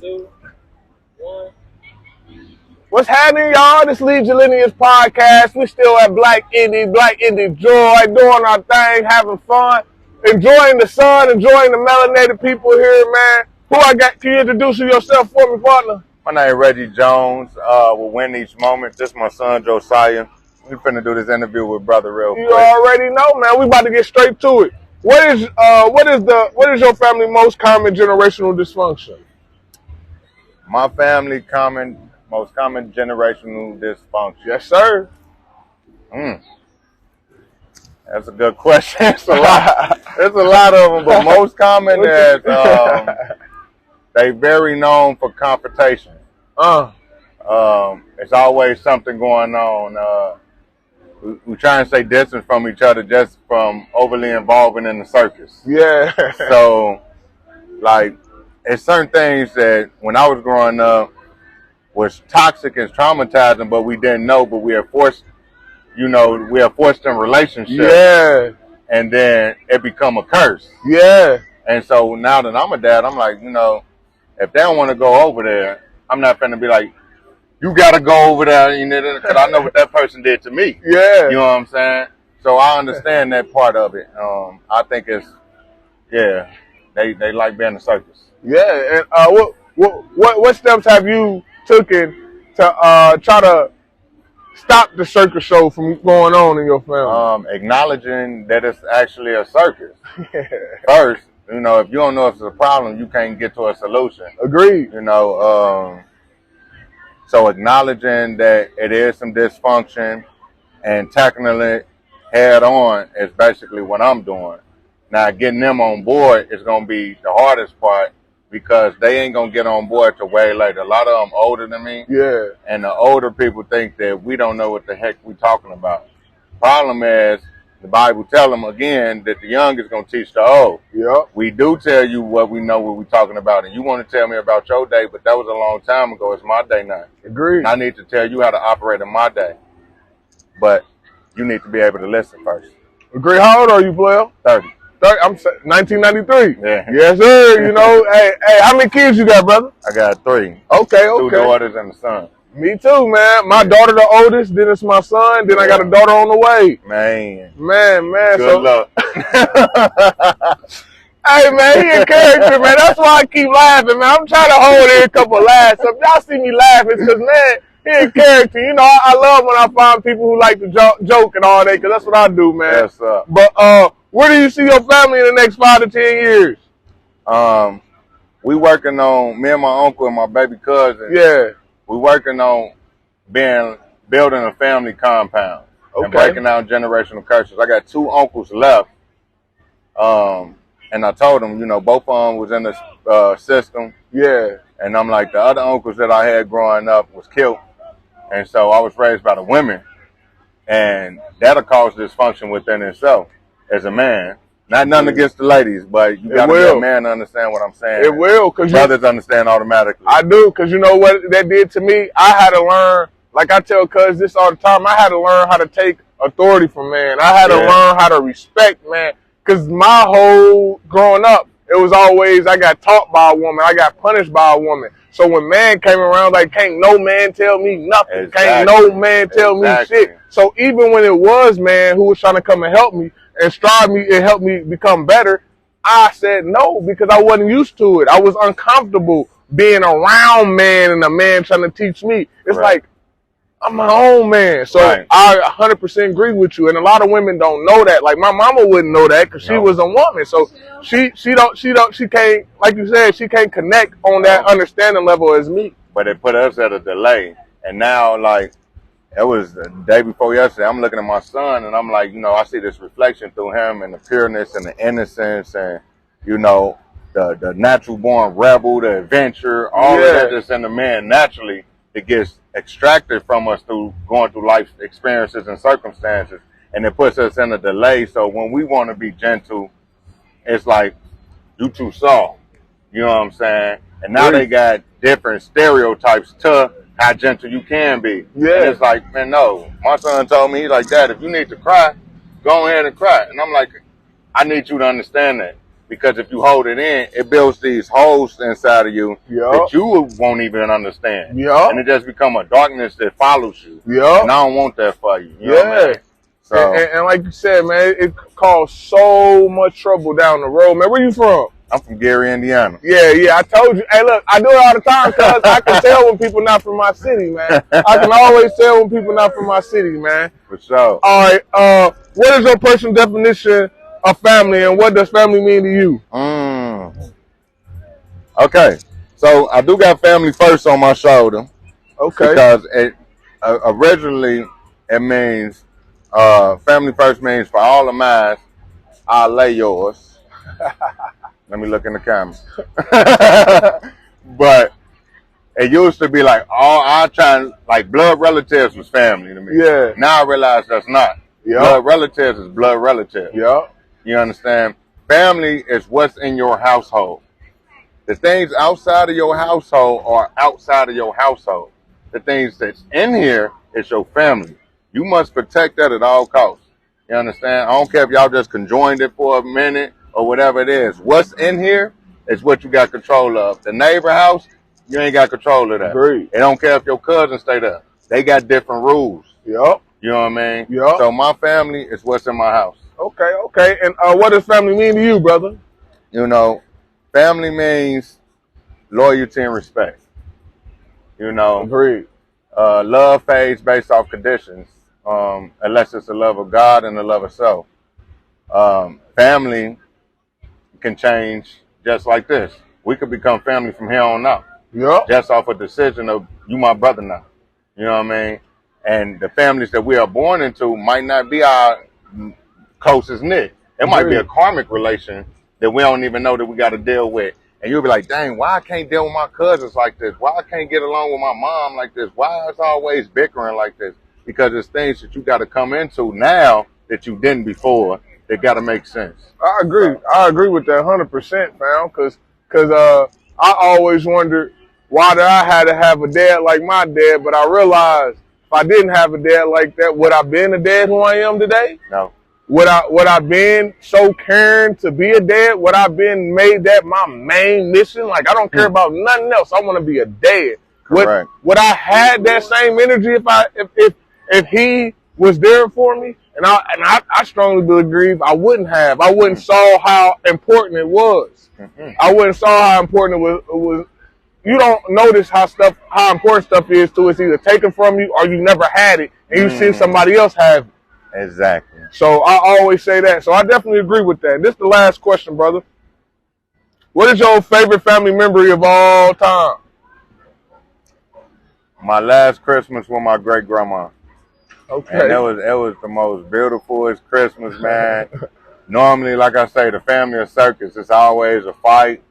2, 1. What's happening, y'all? This Lead Your Lineage podcast. We still at Black Indie Joy, doing our thing, having fun, enjoying the sun, enjoying the melanated people here, man. Who I got? Can you introduce yourself for me, partner? My name is Reggie Jones. We'll win each moment. This is my son Josiah. We finna do this interview with brother real quick. You already know, man. We about to get straight to it. What is your family most common generational dysfunction? My family most common generational dysfunction. Yes, sir. That's a good question. It's a lot. There's a lot of them, but most common is they very known for confrontation. It's always something going on. We try and stay distant from each other just from overly involving in the circus. Yeah. So, like, it's certain things that when I was growing up was toxic and traumatizing, but we didn't know, but we are forced in relationships. Yeah. And then it become a curse. Yeah. And so now that I'm a dad, I'm like, if they don't want to go over there, I'm not finna be like, you gotta go over there, because I know what that person did to me. Yeah. You know what I'm saying? So I understand that part of it. I think they like being a circus. Yeah. And what steps have you taken to try to stop the circus show from going on in your family? Acknowledging that it's actually a circus. Yeah. First, if you don't know if it's a problem, you can't get to a solution. Agreed. So acknowledging that it is some dysfunction and tackling it head on is basically what I'm doing. Now, getting them on board is going to be the hardest part because they ain't going to get on board till way later. A lot of them older than me. Yeah. And the older people think that we don't know what the heck we talking about. Problem is, the Bible tell them again that the young is going to teach the old. Yep. We do tell you what we know, what we're talking about. And you want to tell me about your day, but that was a long time ago. It's my day now. Agreed. And I need to tell you how to operate in my day. But you need to be able to listen first. Agreed. How old are you, player? 30. I'm 1993. Yeah. Yes, sir. Hey, how many kids you got, brother? I got 3. Okay. 2 daughters and a son. Me too, man. My daughter the oldest, then it's my son, then I got a daughter on the way. Man. Good luck. Hey, man, he in character, man. That's why I keep laughing, man. I'm trying to hold in a couple of laughs. So if y'all see me laughing, it's because, man, he in character. I love when I find people who like to joke and all that, because that's what I do, man. Yes, sir. But where do you see your family in the next 5 to 10 years? We working on, me and my uncle and my baby cousin. Yeah. We working on building a family compound and breaking down generational curses. I got 2 uncles left, and I told them, both of them was in the system. Yeah. And I'm like, the other uncles that I had growing up was killed, and so I was raised by the women, and that'll cause dysfunction within itself as a man. Not nothing against the ladies, but you got to be a man to understand what I'm saying. It will. Cause brothers understand automatically. I do, because you know what that did to me? I had to learn, like I tell cuz this all the time, I had to learn how to take authority from man. I had to learn how to respect man. Because my whole growing up, it was always I got taught by a woman. I got punished by a woman. So when man came around, like, can't no man tell me nothing. Exactly. Can't no man tell me shit. So even when it was man who was trying to come and help me, and strive me and help me become better, I said no because I wasn't used to it. I was uncomfortable being around man and a man trying to teach me. It's like, I'm my own man. So I 100% agree with you. And a lot of women don't know that. Like my mama wouldn't know that because she was a woman. So she can't, like you said, she can't connect on that understanding level as me. But it put us at a delay. And now, like, it was the day before yesterday. I'm looking at my son, and I'm like, I see this reflection through him and the pureness and the innocence and, the natural born rebel, the adventure, all of that just in the man. Naturally, it gets extracted from us through going through life experiences and circumstances, and it puts us in a delay. So when we want to be gentle, it's like, you too soft. You know what I'm saying? And now they got different stereotypes to how gentle you can be. Yeah. And it's like, man, no. My son told me, he's like, Dad, if you need to cry, go ahead and cry. And I'm like, I need you to understand that. Because if you hold it in, it builds these holes inside of you Yup. that you won't even understand. Yup. And it just become a darkness that follows you. Yup. And I don't want that for you. You know what I mean? So, and like you said, man, it caused so much trouble down the road. Man, where you from? I'm from Gary, Indiana. Yeah, I told you. Hey, look, I do it all the time because I can tell when people not from my city, man. I can always tell when people not from my city, man. For sure. All right, what is your personal definition of family, and what does family mean to you? Okay, so I do got family first on my shoulder. Okay. Because originally it means family first means for all of mine, I'll lay yours. Let me look in the camera. But it used to be like like blood relatives was family to me. Yeah. Now I realize that's not. Yep. Blood relatives is blood relatives. Yeah. You understand? Family is what's in your household. The things outside of your household are outside of your household. The things that's in here is your family. You must protect that at all costs. You understand? I don't care if y'all just conjoined it for a minute or whatever it is. What's in here is what you got control of. The neighbor house, you ain't got control of that. Agreed. It don't care if your cousins stay there. They got different rules. Yep. You know what I mean? Yep. So my family is what's in my house. Okay. And what does family mean to you, brother? You know, family means loyalty and respect. You know, Agreed. Love fades based off conditions, unless it's the love of God and the love of self. Family can change just like this. We could become family from here on out. Yep. Just off a decision of you my brother now. You know what I mean? And the families that we are born into might not be our closest knit. It might be a karmic relation that we don't even know that we got to deal with. And you'll be like, dang, why I can't deal with my cousins like this? Why I can't get along with my mom like this? Why it's always bickering like this? Because it's things that you got to come into now that you didn't before that got to make sense. I agree. I agree with that 100%, fam. Because I always wondered why did I have to have a dad like my dad, but I realized if I didn't have a dad like that, would I been the dad who I am today? No. Would I been so caring to be a dad? Would I been made that my main mission? Like I don't care about nothing else. I want to be a dad. Correct. Would I had that same energy if he was there for me? And I strongly believe I wouldn't have. I wouldn't saw how important it was. I wouldn't saw how important it was. You don't notice how important stuff is till it's either taken from you or you never had it and you see somebody else have it. Exactly. So I always say that. So I definitely agree with that. This is the last question, brother. What is your favorite family memory of all time? My last Christmas with my great grandma. Okay. And it was the most beautifulest Christmas, man. Normally, like I say, the family of circus, it's always a fight.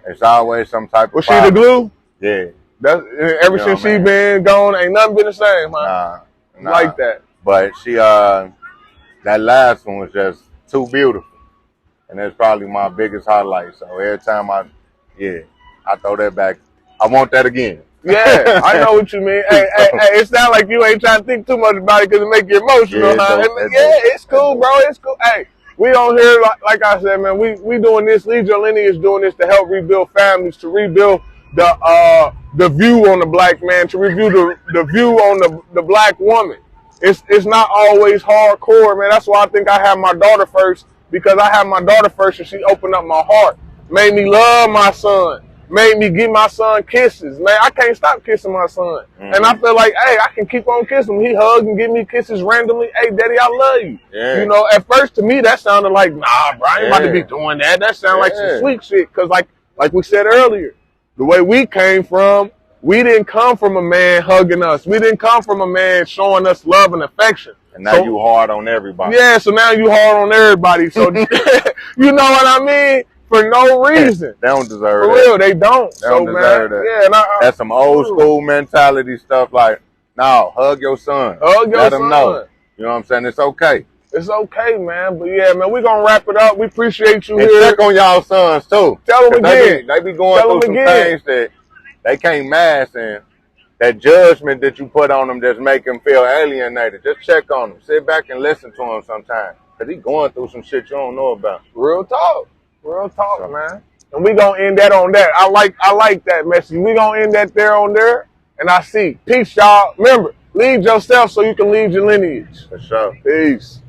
It's always some type of Was she the glue? Yeah. That's ever since she been gone, ain't nothing been the same, huh? Nah. Like that. But she that last one was just too beautiful. And it's probably my biggest highlight. So every time I throw that back. I want that again. Yeah, I know what you mean. Hey, it sounds like you ain't trying to think too much about it because it make you emotional, huh? It's cool, bro. It's cool. Hey, we on here, like I said, man, we doing this. Lead Your Lineage doing this to help rebuild families, to rebuild the view on the black man, to review the view on the black woman. It's not always hardcore, man. That's why I think I have my daughter first, because I have my daughter first and she opened up my heart, made me love my son, made me give my son kisses. Man, I can't stop kissing my son. And I feel like, hey, I can keep on kissing him. He hugs and give me kisses randomly. Hey, daddy, I love you. Yeah. You know, at first to me, that sounded like, nah, bro, I ain't about to be doing that. That sounded like some sweet shit. Because like we said earlier, the way we came from, we didn't come from a man hugging us. We didn't come from a man showing us love and affection. And now you hard on everybody. Yeah, so now you hard on everybody. So, you know what I mean? For no reason. They don't deserve For that. real, they don't. They don't deserve that. Yeah, and that's some old school mentality stuff like, no, hug your son. Hug your Let son. him know. You know what I'm saying? It's okay. It's okay, man. But yeah, man, we're going to wrap it up. We appreciate you and here. check on y'all sons, too. Tell them again. They be going through some things that they can't mask, and that judgment that you put on them just make them feel alienated. Just check on them. Sit back and listen to him sometime. Because he going through some shit you don't know about. Real talk. Real talk, man. And we gonna end that on that. I like that message. We gonna end that there on there. And I see. Peace, y'all. Remember, lead yourself so you can lead your lineage. For sure. Peace.